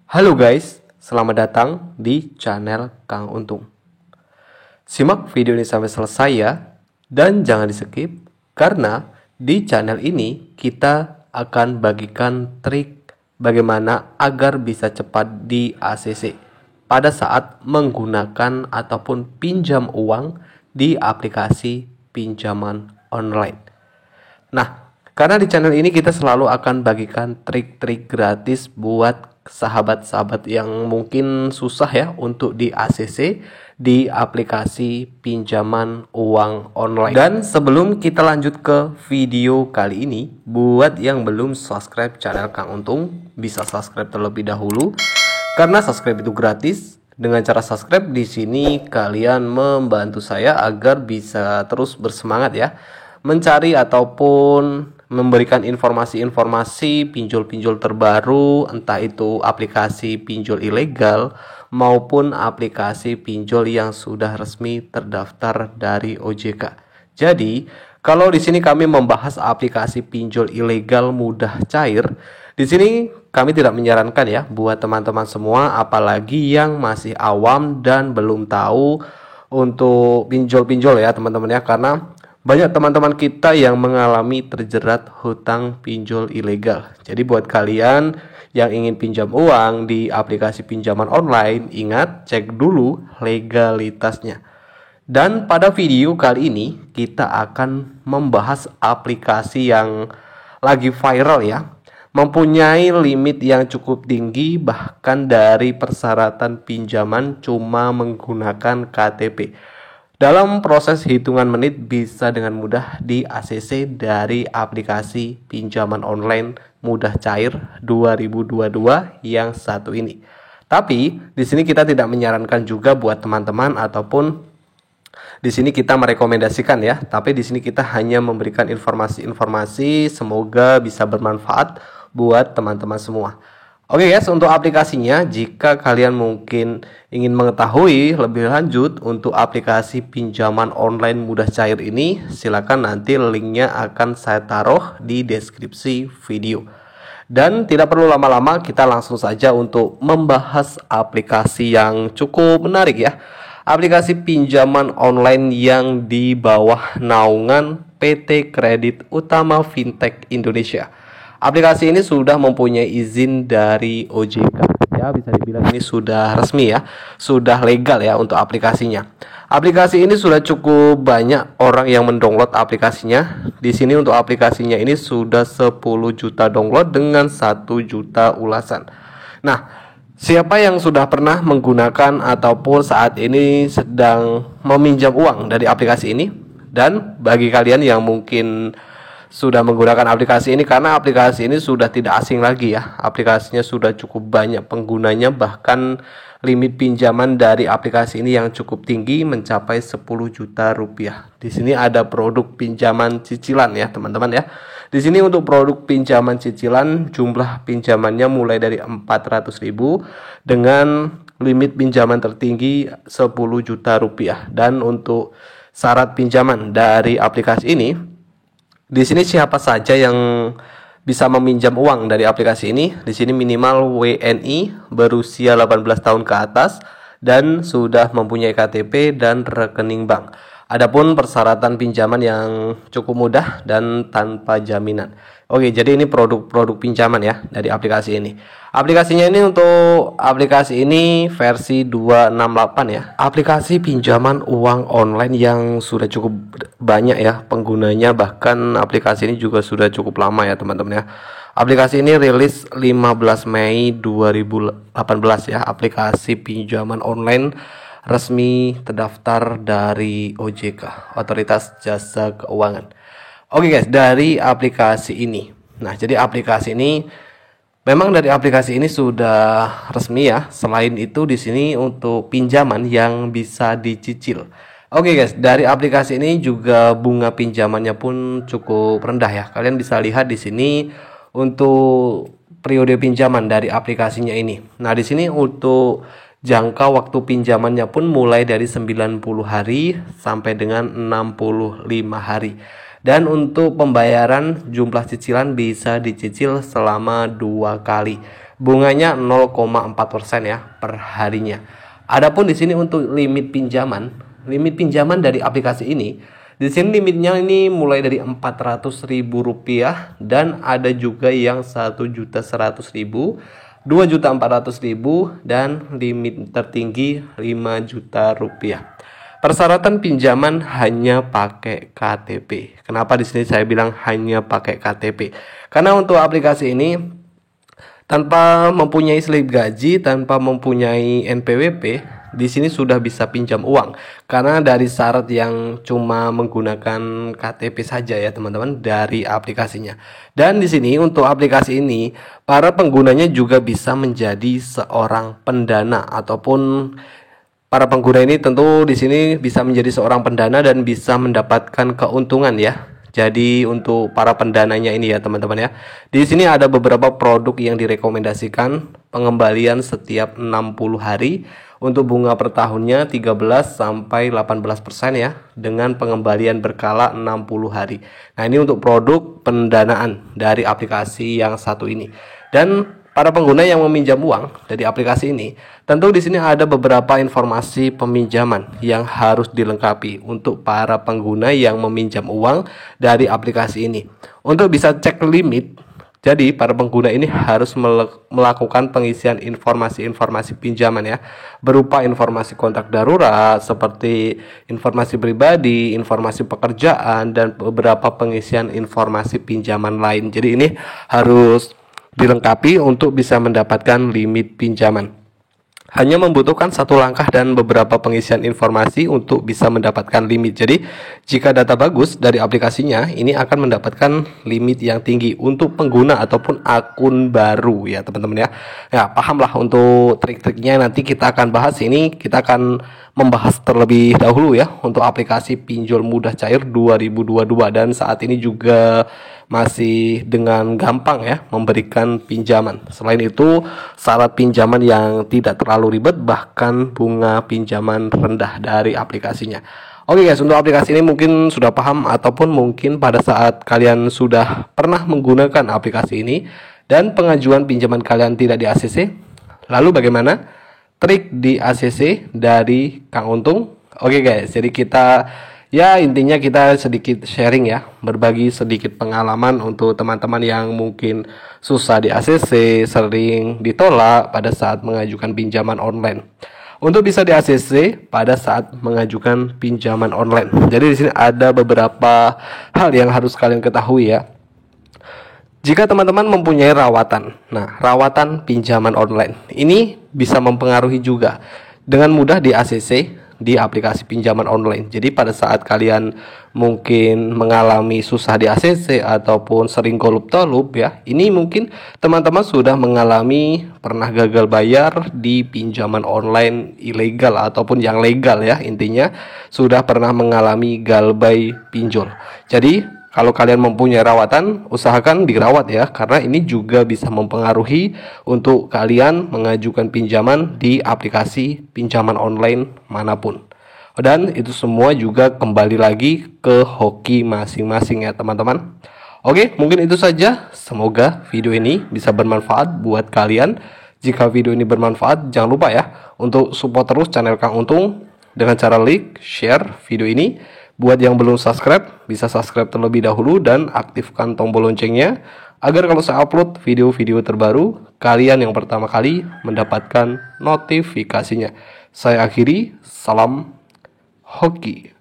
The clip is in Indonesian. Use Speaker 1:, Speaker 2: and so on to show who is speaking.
Speaker 1: Halo guys, selamat datang di channel Kang Untung. Simak video ini sampai selesai ya, dan jangan di skip karena di channel ini kita akan bagikan trik bagaimana agar bisa cepat di ACC pada saat menggunakan ataupun pinjam uang di aplikasi pinjaman online. Nah, karena di channel ini kita selalu akan bagikan trik-trik gratis buat sahabat-sahabat yang mungkin susah ya untuk di ACC di aplikasi pinjaman uang online. Dan sebelum kita lanjut ke video kali ini, buat yang belum subscribe channel Kang Untung, bisa subscribe terlebih dahulu karena subscribe itu gratis. Dengan cara subscribe di sini kalian membantu saya agar bisa terus bersemangat ya, mencari ataupun memberikan informasi-informasi pinjol-pinjol terbaru, entah itu aplikasi pinjol ilegal maupun aplikasi pinjol yang sudah resmi terdaftar dari OJK. Jadi, kalau di sini kami membahas aplikasi pinjol ilegal mudah cair, di sini kami tidak menyarankan ya buat teman-teman semua, apalagi yang masih awam dan belum tahu untuk pinjol-pinjol ya teman-teman ya, karena banyak teman-teman kita yang mengalami terjerat hutang pinjol ilegal. Jadi buat kalian yang ingin pinjam uang di aplikasi pinjaman online, ingat cek dulu legalitasnya. Dan pada video kali ini kita akan membahas aplikasi yang lagi viral ya, mempunyai limit yang cukup tinggi, bahkan dari persyaratan pinjaman cuma menggunakan KTP. Dalam proses hitungan menit bisa dengan mudah di ACC dari aplikasi pinjaman online mudah cair 2022 yang satu ini. Tapi di sini kita tidak menyarankan juga buat teman-teman ataupun di sini kita merekomendasikan ya. Tapi di sini kita hanya memberikan informasi-informasi, semoga bisa bermanfaat buat teman-teman semua. Oke guys, untuk aplikasinya, jika kalian mungkin ingin mengetahui lebih lanjut untuk aplikasi pinjaman online mudah cair ini, silakan nanti linknya akan saya taruh di deskripsi video. Dan tidak perlu lama-lama, kita langsung saja untuk membahas aplikasi yang cukup menarik ya. Aplikasi pinjaman online yang di bawah naungan PT Kredit Utama Fintech Indonesia. Aplikasi ini sudah mempunyai izin dari OJK ya, bisa dibilang ini sudah resmi ya, sudah legal ya untuk aplikasinya. Aplikasi ini sudah cukup banyak orang yang mendownload aplikasinya. Di sini untuk aplikasinya ini sudah 10 juta download dengan 1 juta ulasan. Nah, siapa yang sudah pernah menggunakan ataupun saat ini sedang meminjam uang dari aplikasi ini? Dan bagi kalian yang mungkin sudah menggunakan aplikasi ini, karena aplikasi ini sudah tidak asing lagi ya, aplikasinya sudah cukup banyak penggunanya, bahkan limit pinjaman dari aplikasi ini yang cukup tinggi mencapai 10 juta rupiah. Di sini ada produk pinjaman cicilan ya teman-teman ya. Di sini untuk produk pinjaman cicilan jumlah pinjamannya mulai dari 400.000 dengan limit pinjaman tertinggi 10 juta rupiah. Dan untuk syarat pinjaman dari aplikasi ini, di sini siapa saja yang bisa meminjam uang dari aplikasi ini? Di sini minimal WNI berusia 18 tahun ke atas dan sudah mempunyai KTP dan rekening bank. Adapun persyaratan pinjaman yang cukup mudah dan tanpa jaminan. Oke, jadi ini produk-produk pinjaman ya dari aplikasi ini. Aplikasinya ini untuk aplikasi ini versi 268 ya. Aplikasi pinjaman uang online yang sudah cukup banyak ya penggunanya, bahkan aplikasi ini juga sudah cukup lama ya teman-teman ya. Aplikasi ini rilis 15 Mei 2018 ya. Aplikasi pinjaman online resmi terdaftar dari OJK, Otoritas Jasa Keuangan. Oke guys, dari aplikasi ini. Nah, jadi aplikasi ini memang dari aplikasi ini sudah resmi ya. Selain itu di sini untuk pinjaman yang bisa dicicil. Oke guys, dari aplikasi ini juga bunga pinjamannya pun cukup rendah ya. Kalian bisa lihat di sini untuk periode pinjaman dari aplikasinya ini. Nah, di sini untuk Jangka waktu pinjamannya pun mulai dari 90 hari sampai dengan 65 hari. Dan untuk pembayaran jumlah cicilan bisa dicicil selama 2 kali. Bunganya 0,4% ya per harinya. Adapun di sini untuk limit pinjaman dari aplikasi ini, di sini limitnya ini mulai dari Rp400.000 dan ada juga yang 1.100.000, 2.400.000 dan limit tertinggi 5 juta rupiah. Persyaratan pinjaman hanya pakai KTP. Kenapa di sini saya bilang hanya pakai KTP? Karena untuk aplikasi ini tanpa mempunyai slip gaji, tanpa mempunyai NPWP, di sini sudah bisa pinjam uang. Karena dari syarat yang cuma menggunakan KTP saja ya teman-teman dari aplikasinya. Dan di sini untuk aplikasi ini, para penggunanya juga bisa menjadi seorang pendana ataupun para pengguna ini tentu di sini bisa menjadi seorang pendana dan bisa mendapatkan keuntungan ya. Jadi untuk para pendananya ini ya teman-teman ya. Di sini ada beberapa produk yang direkomendasikan pengembalian setiap 60 hari untuk bunga per tahunnya 13 sampai 18% ya dengan pengembalian berkala 60 hari. Nah, ini untuk produk pendanaan dari aplikasi yang satu ini. Dan para pengguna yang meminjam uang dari aplikasi ini, tentu di sini ada beberapa informasi peminjaman yang harus dilengkapi untuk para pengguna yang meminjam uang dari aplikasi ini. Untuk bisa cek limit, jadi para pengguna ini harus melakukan pengisian informasi-informasi pinjaman ya, berupa informasi kontak darurat seperti informasi pribadi, informasi pekerjaan, dan beberapa pengisian informasi pinjaman lain. Jadi ini harus dilengkapi untuk bisa mendapatkan limit pinjaman. Hanya membutuhkan satu langkah dan beberapa pengisian informasi untuk bisa mendapatkan limit. Jadi jika data bagus dari aplikasinya, ini akan mendapatkan limit yang tinggi untuk pengguna ataupun akun baru ya teman-teman ya. Ya, pahamlah untuk trik-triknya, nanti kita akan bahas ini. Kita akan membahas terlebih dahulu ya untuk aplikasi pinjol mudah cair 2022, dan saat ini juga masih dengan gampang ya memberikan pinjaman. Selain itu, syarat pinjaman yang tidak terlalu ribet, bahkan bunga pinjaman rendah dari aplikasinya. Oke guys, untuk aplikasi ini mungkin sudah paham, ataupun mungkin pada saat kalian sudah pernah menggunakan aplikasi ini dan pengajuan pinjaman kalian tidak di ACC. Lalu bagaimana trik di ACC dari Kang Untung? Oke guys, jadi ya intinya kita sedikit sharing ya, berbagi sedikit pengalaman untuk teman-teman yang mungkin susah di ACC, sering ditolak pada saat mengajukan pinjaman online. Untuk bisa di ACC pada saat mengajukan pinjaman online. Jadi di sini ada beberapa hal yang harus kalian ketahui ya. Jika teman-teman mempunyai rawatan, nah rawatan pinjaman online ini bisa mempengaruhi juga dengan mudah di ACC, di aplikasi pinjaman online. Jadi pada saat kalian mungkin mengalami susah di ACC ataupun sering golup-tolup ya, ini mungkin teman-teman sudah mengalami pernah gagal bayar di pinjaman online ilegal ataupun yang legal ya, intinya sudah pernah mengalami galbay pinjol. Jadi kalau kalian mempunyai rawatan, usahakan dirawat ya, karena ini juga bisa mempengaruhi untuk kalian mengajukan pinjaman di aplikasi pinjaman online manapun. Dan itu semua juga kembali lagi ke hoki masing-masing ya teman-teman. Oke, mungkin itu saja. Semoga video ini bisa bermanfaat buat kalian. Jika video ini bermanfaat, jangan lupa ya untuk support terus channel Kang Untung dengan cara like, share video ini. Buat yang belum subscribe, bisa subscribe terlebih dahulu dan aktifkan tombol loncengnya agar kalau saya upload video-video terbaru, kalian yang pertama kali mendapatkan notifikasinya. Saya akhiri, salam hoki.